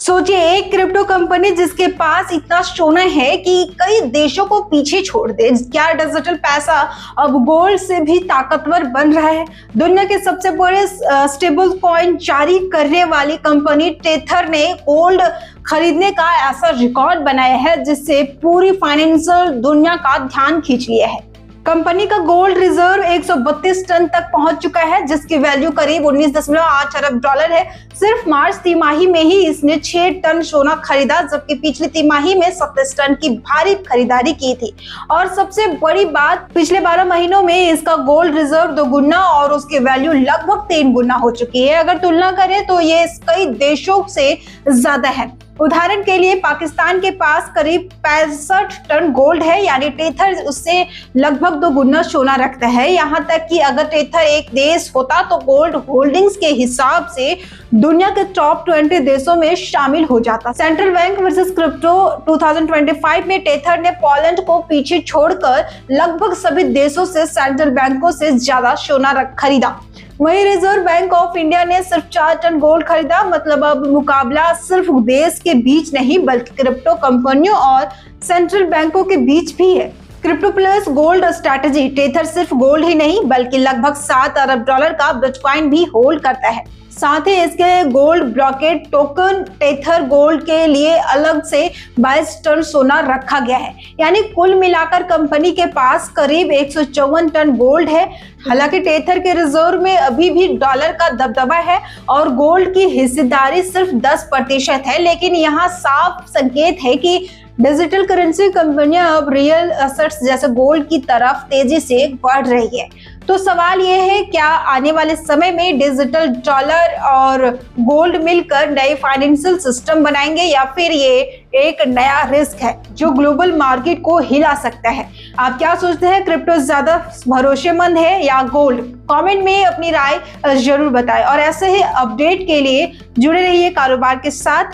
सोचिए, एक crypto company जिसके पास इतना सोना है कि कई देशों को पीछे छोड़ दे। क्या डिजिटल पैसा अब गोल्ड से भी ताकतवर बन रहा है? दुनिया के सबसे बड़े स्टेबल कॉइन जारी करने वाली कंपनी टेथर ने गोल्ड खरीदने का ऐसा रिकॉर्ड बनाया है जिससे पूरी फाइनेंशियल दुनिया का ध्यान खींच लिया है। कंपनी का गोल्ड रिजर्व 132 टन तक पहुंच चुका है, जिसकी वैल्यू करीब 19.8 अरब डॉलर है। सिर्फ मार्च तिमाही में ही इसने 6 टन सोना खरीदा, जबकि पिछली तिमाही में 27 टन की भारी खरीदारी की थी। और सबसे बड़ी बात, पिछले 12 महीनों में इसका गोल्ड रिजर्व 2 गुना और उसकी वैल्यू लगभग 3 गुना हो चुकी है। अगर तुलना करें तो ये कई देशों से ज्यादा है। उदाहरण के लिए पाकिस्तान के पास करीब 65 टन गोल्ड है, यानी टेथर उससे लगभग 2 गुना सोना रखता है। यहाँ तक कि अगर टेथर एक देश होता तो गोल्ड होल्डिंग्स के हिसाब से दुनिया के टॉप 20 देशों में शामिल हो जाता। सेंट्रल बैंक वर्सेस क्रिप्टो 2025 में टेथर ने पोलैंड को पीछे छोड़कर लगभग सभी देशों से सेंट्रल बैंकों से ज्यादा सोना खरीदा। वहीं रिजर्व बैंक ऑफ इंडिया ने सिर्फ 4 टन गोल्ड खरीदा। मतलब अब मुकाबला सिर्फ देश के बीच नहीं बल्कि क्रिप्टो कंपनियों और सेंट्रल बैंकों के बीच भी है। Crypto plus gold strategy, Tether सिर्फ गोल्ड ही नहीं बल्कि लगभग 7 अरब डॉलर का बिटकॉइन भी होल्ड करता है। साथ ही इसके गोल्ड ब्लॉकेट टोकन टेथर गोल्ड के लिए अलग से 22 टन सोना रखा गया है, यानी कुल मिलाकर कंपनी के पास करीब 154 टन गोल्ड है। हालांकि टेथर के रिजर्व में अभी भी डॉलर का दबदबा है और गोल्ड की हिस्सेदारी सिर्फ 10% है, लेकिन यहाँ साफ संकेत है कि डिजिटल करेंसी कंपनियां अब रियल एसेट्स जैसे गोल्ड की तरफ तेजी से बढ़ रही है। तो सवाल यह है, क्या आने वाले समय में डिजिटल डॉलर और गोल्ड मिलकर नए फाइनेंशियल सिस्टम बनाएंगे, या फिर ये एक नया रिस्क है जो ग्लोबल मार्केट को हिला सकता है? आप क्या सोचते हैं, क्रिप्टो ज्यादा भरोसेमंद है या गोल्ड? कमेंट में अपनी राय जरूर बताएं और ऐसे ही अपडेट के लिए जुड़े रहिए कारोबार के साथ।